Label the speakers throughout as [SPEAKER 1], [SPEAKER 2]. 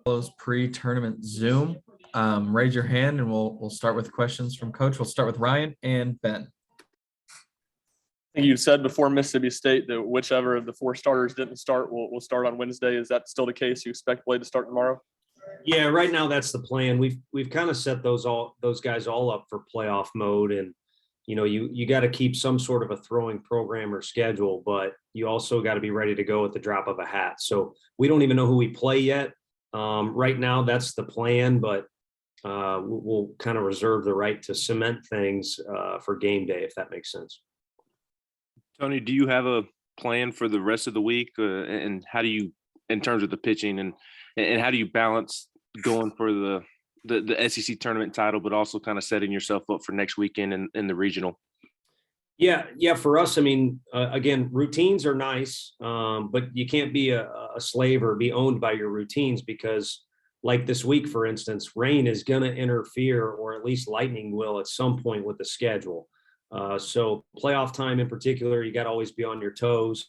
[SPEAKER 1] Pre-tournament Zoom. Raise your hand and we'll start with questions from Coach. We'll start with Ryan and Ben.
[SPEAKER 2] I think you said before Mississippi State that whichever of the four starters didn't start will start on Wednesday. Is that still the case? You expect Blade to start tomorrow?
[SPEAKER 3] Yeah, right now that's the plan. We've kind of set those guys all up for playoff mode, and you got to keep some sort of a throwing program or schedule, but you also got to be ready to go at the drop of a hat. So we don't even know who we play yet. Right now, that's the plan, but we'll kind of reserve the right to cement things for game day, if that makes sense.
[SPEAKER 4] Tony, do you have a plan for the rest of the week, and how do you, in terms of the pitching, and how do you balance going for the SEC tournament title, but also kind of setting yourself up for next weekend in the regional?
[SPEAKER 3] Yeah. For us, I mean, again, routines are nice, but you can't be a slave or be owned by your routines because, like this week, for instance, rain is going to interfere, or at least lightning will at some point with the schedule. So playoff time in particular, you got to always be on your toes.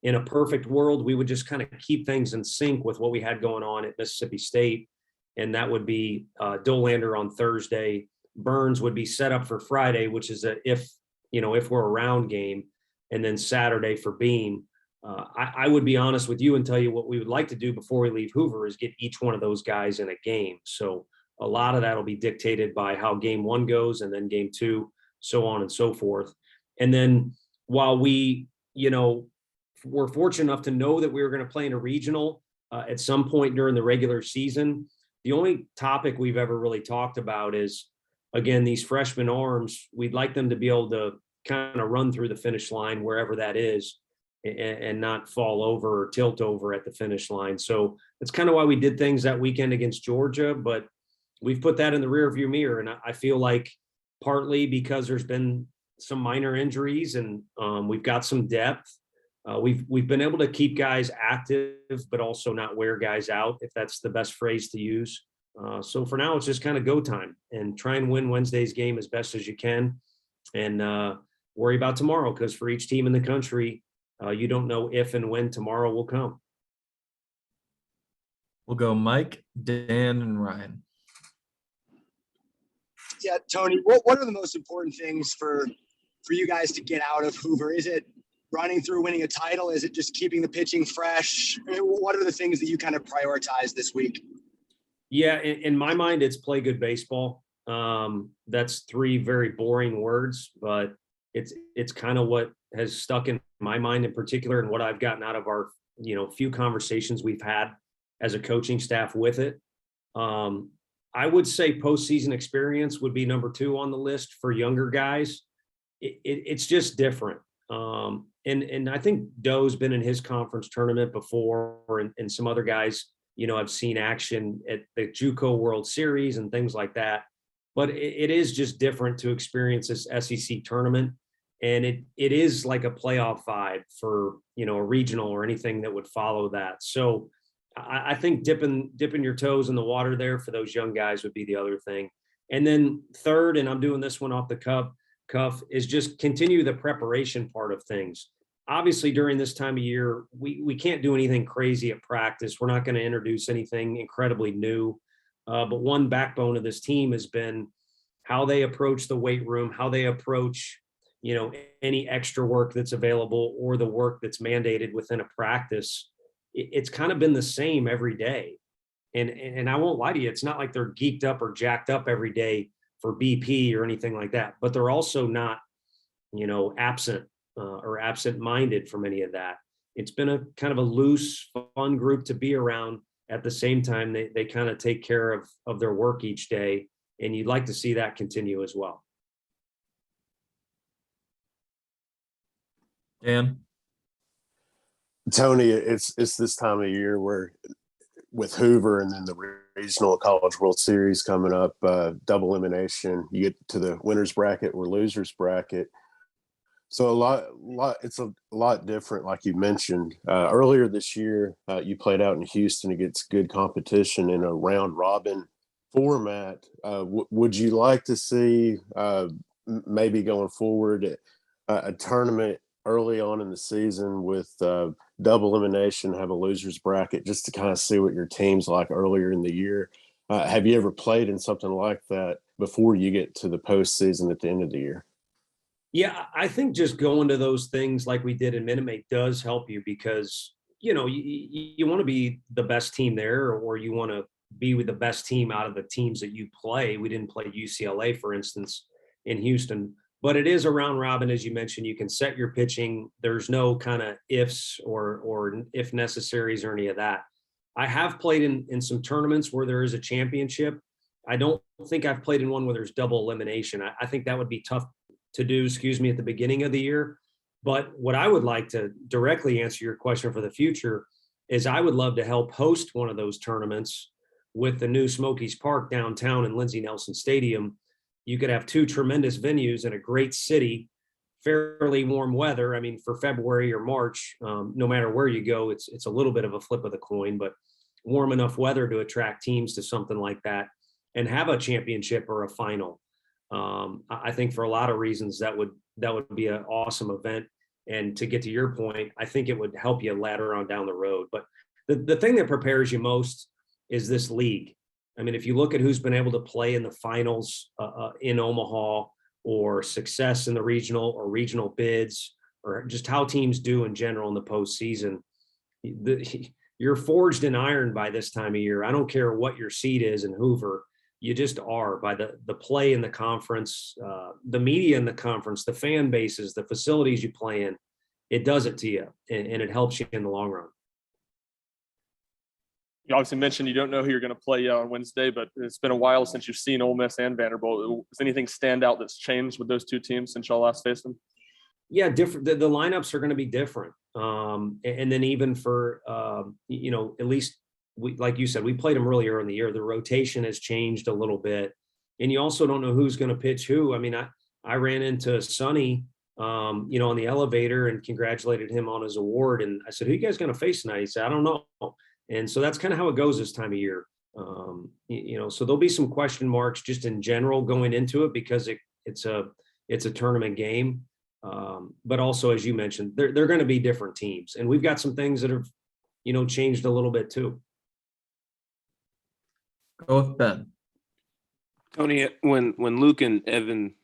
[SPEAKER 3] In a perfect world, we would just kind of keep things in sync with what we had going on at Mississippi State, and that would be Dolander on Thursday. Burns would be set up for Friday, which is if we're around game, and then Saturday for Beam. I would be honest with you and tell you what we would like to do before we leave Hoover is get each one of those guys in a game. So a lot of that will be dictated by how game one goes, and then game two, so on and so forth. And then while we're fortunate enough to know that we were going to play in a regional at some point during the regular season, the only topic we've ever really talked about is, again, these freshman arms. We'd like them to be able to kind of run through the finish line wherever that is, and not fall over or tilt over at the finish line. So that's kind of why we did things that weekend against Georgia, but we've put that in the rearview mirror. And I feel like partly because there's been some minor injuries and we've got some depth. We've been able to keep guys active, but also not wear guys out, if that's the best phrase to use. So for now, it's just kind of go time and try and win Wednesday's game as best as you can, and worry about tomorrow, because for each team in the country, you don't know if and when tomorrow will come.
[SPEAKER 1] We'll go Mike, Dan, and Ryan.
[SPEAKER 5] Yeah, Tony, what are the most important things for you guys to get out of Hoover? Is it running through winning a title? Is it just keeping the pitching fresh? What are the things that you kind of prioritize this week?
[SPEAKER 3] Yeah, in my mind, it's play good baseball. That's three very boring words, but it's kind of what has stuck in my mind in particular, and what I've gotten out of our few conversations we've had as a coaching staff with it. I would say postseason experience would be number 2 on the list for younger guys. It's just different. And I think Doe's been in his conference tournament before, and some other guys, I've seen action at the JUCO World Series and things like that. But it is just different to experience this SEC tournament. And it is like a playoff vibe for, a regional or anything that would follow that. So I think dipping your toes in the water there for those young guys would be the other thing. And then third, and I'm doing this one off the cuff, is just continue the preparation part of things. Obviously, during this time of year, we can't do anything crazy at practice. We're not going to introduce anything incredibly new. But one backbone of this team has been how they approach the weight room, how they approach, any extra work that's available or the work that's mandated within a practice. It's kind of been the same every day. And I won't lie to you, it's not like they're geeked up or jacked up every day for BP or anything like that, but they're also not, absent or absent-minded from any of that. It's been a kind of a loose, fun group to be around. At the same time, they kind of take care of their work each day, and you'd like to see that continue as well.
[SPEAKER 1] Dan?
[SPEAKER 6] Tony, it's this time of year where with Hoover and then the regional college World Series coming up, double elimination, you get to the winners bracket or losers bracket. So it's a lot different, like you mentioned. Earlier this year, you played out in Houston against good competition in a round robin format. Would you like to see maybe going forward a tournament early on in the season with double elimination, have a loser's bracket, just to kind of see what your team's like earlier in the year. Have you ever played in something like that before you get to the postseason at the end of the year?
[SPEAKER 3] Yeah, I think just going to those things like we did in Minute Maid does help you because, you know, you want to be the best team there, or you want to be with the best team out of the teams that you play. We didn't play UCLA, for instance, in Houston, but it is a round robin, as you mentioned. You can set your pitching. There's no kind of ifs or if necessaries or any of that. I have played in some tournaments where there is a championship. I don't think I've played in one where there's double elimination. I think that would be tough to do, at the beginning of the year. But what I would like to directly answer your question for the future is I would love to help host one of those tournaments with the new Smokies Park downtown and Lindsey Nelson Stadium. You could have two tremendous venues in a great city, fairly warm weather. I mean, for February or March, no matter where you go, it's a little bit of a flip of the coin, but warm enough weather to attract teams to something like that and have a championship or a final. I think for a lot of reasons that would be an awesome event. And to get to your point, I think it would help you ladder on down the road. But the thing that prepares you most is this league. I mean, if you look at who's been able to play in the finals in Omaha, or success in the regional or regional bids, or just how teams do in general in the postseason, you're forged in iron by this time of year. I don't care what your seed is in Hoover. You just are by the play in the conference, the media in the conference, the fan bases, the facilities you play in. It does it to you, and it helps you in the long run.
[SPEAKER 2] You obviously mentioned you don't know who you're going to play on Wednesday, but it's been a while since you've seen Ole Miss and Vanderbilt. Does anything stand out that's changed with those two teams since y'all last faced them?
[SPEAKER 3] Yeah, different. The lineups are going to be different. And then even for, at least like you said, we played them earlier in the year. The rotation has changed a little bit, and you also don't know who's going to pitch who. I mean, I ran into Sonny, on the elevator and congratulated him on his award. And I said, "Who you guys going to face tonight?" He said, "I don't know." And so that's kind of how it goes this time of year. So there'll be some question marks just in general going into it because it's a tournament game. But also, as you mentioned, they're going to be different teams, and we've got some things that have, changed a little bit too.
[SPEAKER 1] Go with Ben.
[SPEAKER 4] Tony, when Luke and Evan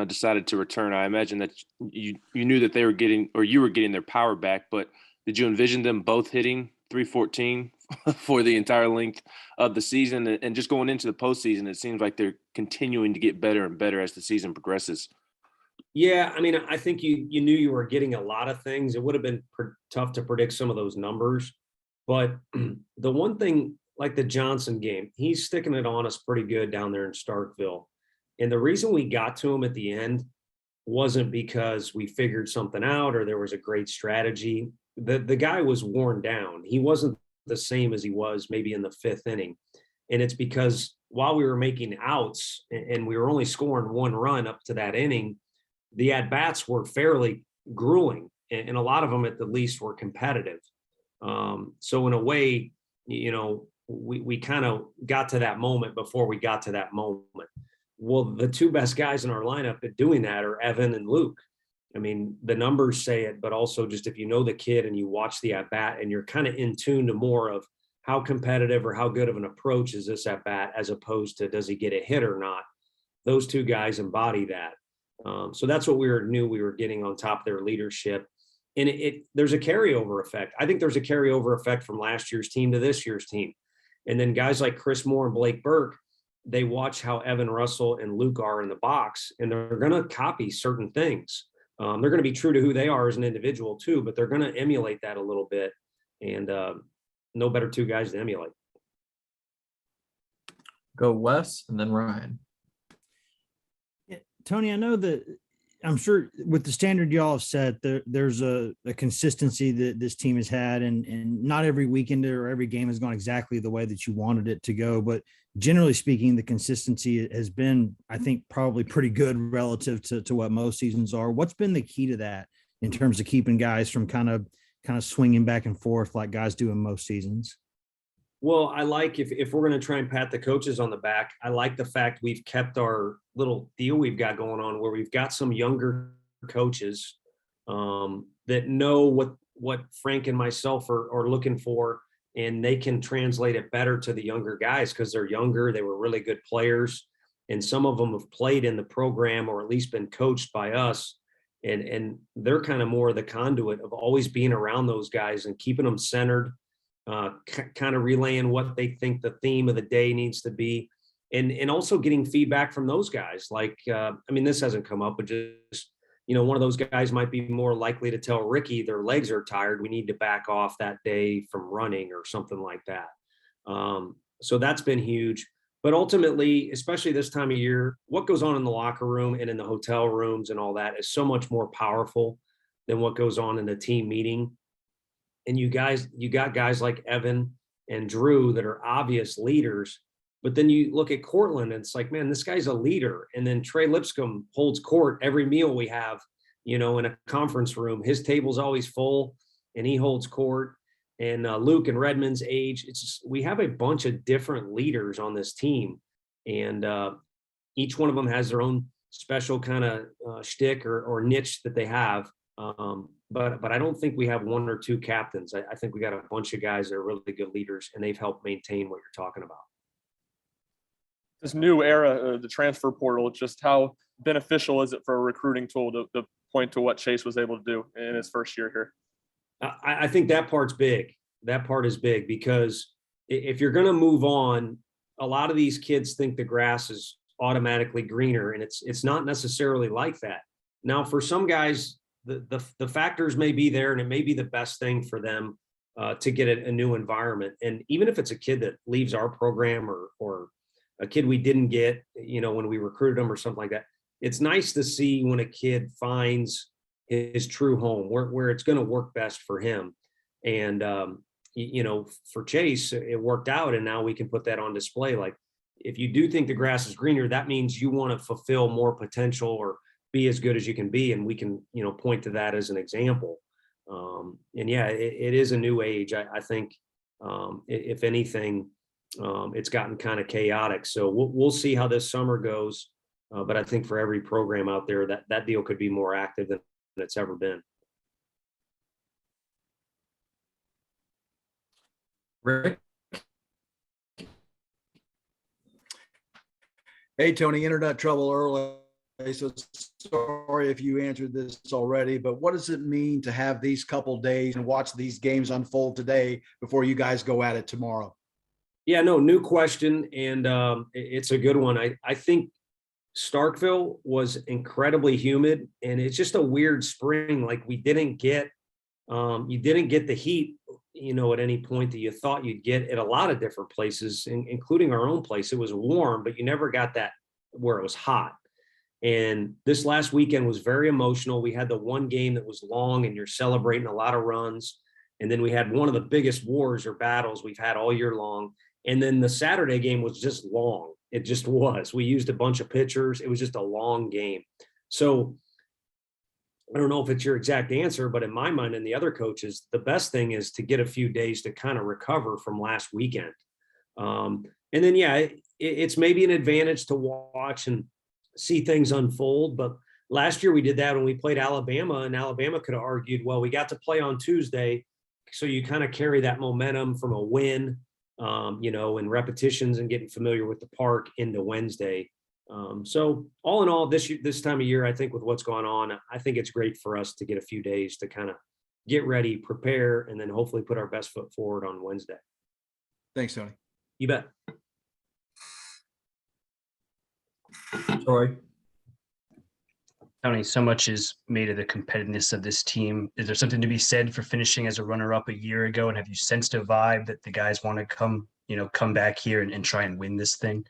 [SPEAKER 4] decided to return, I imagine that you knew that you were getting their power back, but did you envision them both hitting 314 for the entire length of the season? And just going into the postseason, it seems like they're continuing to get better and better as the season progresses.
[SPEAKER 3] Yeah, I mean, I think you knew you were getting a lot of things. It would have been tough to predict some of those numbers. But the one thing, like the Johnson game, he's sticking it on us pretty good down there in Starkville. And the reason we got to him at the end wasn't because we figured something out or there was a great strategy. The guy was worn down. He wasn't the same as he was maybe in the fifth inning. And it's because while we were making outs and we were only scoring one run up to that inning, the at-bats were fairly grueling, and a lot of them at the least were competitive. So in a way, we kind of got to that moment before we got to that moment. Well, the two best guys in our lineup at doing that are Evan and Luke. I mean, the numbers say it, but also just if you know the kid and you watch the at-bat and you're kind of in tune to more of how competitive or how good of an approach is this at-bat as opposed to does he get a hit or not, those two guys embody that. So that's what we knew we were getting on top of their leadership. And there's a carryover effect. I think there's a carryover effect from last year's team to this year's team. And then guys like Chris Moore and Blake Burke, they watch how Evan Russell and Luke are in the box, and they're going to copy certain things. They're going to be true to who they are as an individual too, but they're going to emulate that a little bit. And no better two guys to emulate.
[SPEAKER 1] Go Wes and then Ryan.
[SPEAKER 7] Tony, I know that I'm sure with the standard y'all have set, there's a consistency that this team has had, and not every weekend or every game has gone exactly the way that you wanted it to go. But generally speaking, the consistency has been, I think, probably pretty good relative to what most seasons are. What's been the key to that in terms of keeping guys from kind of swinging back and forth like guys do in most seasons?
[SPEAKER 3] Well, I like if we're going to try and pat the coaches on the back, I like the fact we've kept our little deal we've got going on where we've got some younger coaches that know what Frank and myself are looking for, and they can translate it better to the younger guys because they're younger. They were really good players, and some of them have played in the program or at least been coached by us. And they're kind of more the conduit of always being around those guys and keeping them centered, kind of relaying what they think the theme of the day needs to be. And also getting feedback from those guys. Like, I mean, this hasn't come up, but just, one of those guys might be more likely to tell Ricky their legs are tired. We need to back off that day from running or something like that. So that's been huge. But ultimately, especially this time of year, what goes on in the locker room and in the hotel rooms and all that is so much more powerful than what goes on in the team meeting. And you got guys like Evan and Drew that are obvious leaders. But then you look at Cortland and it's like, man, this guy's a leader. And then Trey Lipscomb holds court every meal we have, in a conference room. His table's always full and he holds court. And Luke and Redmond's age, it's just, we have a bunch of different leaders on this team. And each one of them has their own special kind of shtick or niche that they have. But I don't think we have one or two captains. I think we got a bunch of guys that are really good leaders, and they've helped maintain what you're talking about.
[SPEAKER 2] This new era, the transfer portal, just how beneficial is it for a recruiting tool to point to what Chase was able to do in his first year here?
[SPEAKER 3] I think that part's big. That part is big because if you're going to move on, a lot of these kids think the grass is automatically greener, and it's not necessarily like that. Now, for some guys, the factors may be there, and it may be the best thing for them to get a new environment. And even if it's a kid that leaves our program or a kid we didn't get, when we recruited them or something like that, it's nice to see when a kid finds his true home where it's going to work best for him. And, for Chase, it worked out, and now we can put that on display. Like, if you do think the grass is greener, that means you want to fulfill more potential or be as good as you can be. And we can, point to that as an example. And yeah, it is a new age. I think, if anything, it's gotten kind of chaotic. So we'll see how this summer goes. But I think for every program out there, that deal could be more active than it's ever been.
[SPEAKER 1] Rick?
[SPEAKER 8] Hey, Tony, internet trouble early, so sorry if you answered this already, but what does it mean to have these couple days and watch these games unfold today before you guys go at it tomorrow?
[SPEAKER 3] Yeah, no, new question. And it's a good one. I think Starkville was incredibly humid, and it's just a weird spring. Like, you didn't get the heat, at any point that you thought you'd get at a lot of different places, including our own place. It was warm, but you never got that where it was hot. And this last weekend was very emotional. We had the one game that was long, and you're celebrating a lot of runs. And then we had one of the biggest wars or battles we've had all year long. And then the Saturday game was just long. It just was. We used a bunch of pitchers. It was just a long game. So I don't know if it's your exact answer, but in my mind and the other coaches, the best thing is to get a few days to kind of recover from last weekend. And then, yeah, it's maybe an advantage to watch and see things unfold. But last year we did that when we played Alabama, and Alabama could have argued, well, we got to play on Tuesday. So you kind of carry that momentum from a win, and repetitions and getting familiar with the park into Wednesday. So all in all, this time of year, I think with what's going on, I think it's great for us to get a few days to kind of get ready, prepare, and then hopefully put our best foot forward on Wednesday.
[SPEAKER 8] Thanks, Tony.
[SPEAKER 3] You bet.
[SPEAKER 1] Troy?
[SPEAKER 9] Tony, so much is made of the competitiveness of this team. Is there something to be said for finishing as a runner-up a year ago? And have you sensed a vibe that the guys want to come back here and try and win this thing?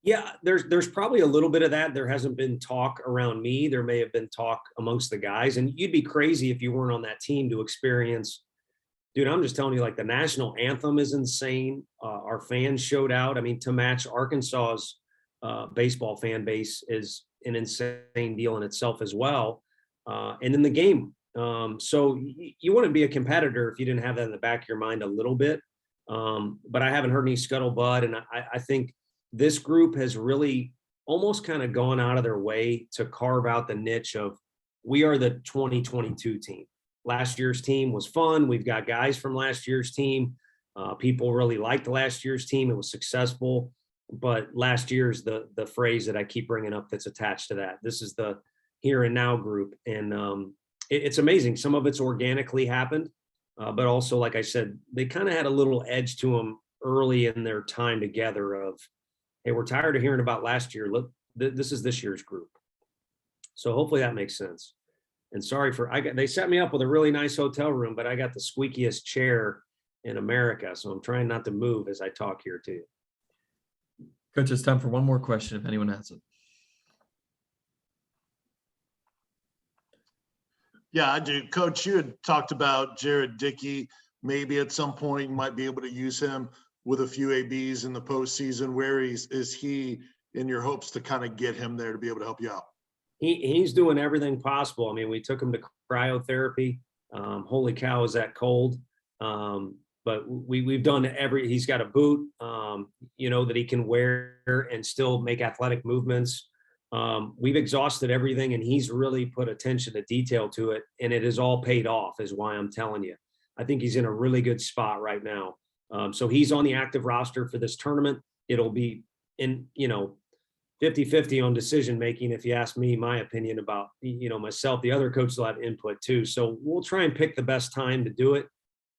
[SPEAKER 3] Yeah, there's probably a little bit of that. There hasn't been talk around me. There may have been talk amongst the guys, and you'd be crazy if you weren't on that team to experience. Dude, I'm just telling you, like, the national anthem is insane. Our fans showed out. I mean, to match Arkansas's baseball fan base is an insane deal in itself as well. And then the game. So you wouldn't be a competitor if you didn't have that in the back of your mind a little bit. But I haven't heard any scuttlebutt, and I think this group has really almost kind of gone out of their way to carve out the niche of, we are the 2022 team. last year's team was fun. We've got guys from last year's team. People really liked last year's team. It was successful. But last year's the phrase that I keep bringing up that's attached to that. This is the here and now group. And it's amazing. Some of it's organically happened. But also, like I said, they kind of had a little edge to them early in their time together of, hey, we're tired of hearing about last year. Look, this is this year's group. So hopefully that makes sense. And sorry they set me up with a really nice hotel room, but I got the squeakiest chair in America. So I'm trying not to move as I talk here to you.
[SPEAKER 1] Coach, it's time for one more question if anyone has it.
[SPEAKER 10] Yeah, I do. Coach, you had talked about Jared Dickey. Maybe at some point you might be able to use him with a few ABs in the postseason. Where is he in your hopes to kind of get him there to be able to help you out?
[SPEAKER 3] He's doing everything possible. I mean, we took him to cryotherapy. Holy cow, is that cold? But we've done he's got a boot, that he can wear and still make athletic movements. We've exhausted everything, and he's really put attention to detail to it, and it has all paid off, is why I'm telling you. I think he's in a really good spot right now. So he's on the active roster for this tournament. It'll be in, 50-50 on decision making. If you ask me, my opinion about, myself, the other coaches will have input too. So we'll try and pick the best time to do it.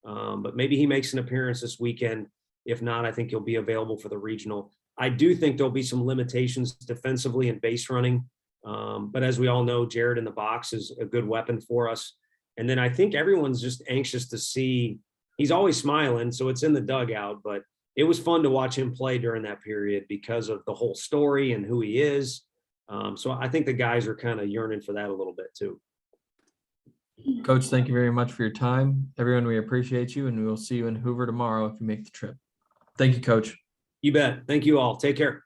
[SPEAKER 3] But maybe he makes an appearance this weekend. If not, I think he'll be available for the regional. I do think there'll be some limitations defensively and base running. But as we all know, Jared in the box is a good weapon for us. And then I think everyone's just anxious to see, he's always smiling, so it's in the dugout, but it was fun to watch him play during that period because of the whole story and who he is. So I think the guys are kind of yearning for that a little bit too.
[SPEAKER 1] Coach, thank you very much for your time. Everyone, we appreciate you, and we will see you in Hoover tomorrow if you make the trip. Thank you, Coach.
[SPEAKER 3] You bet. Thank you all. Take care.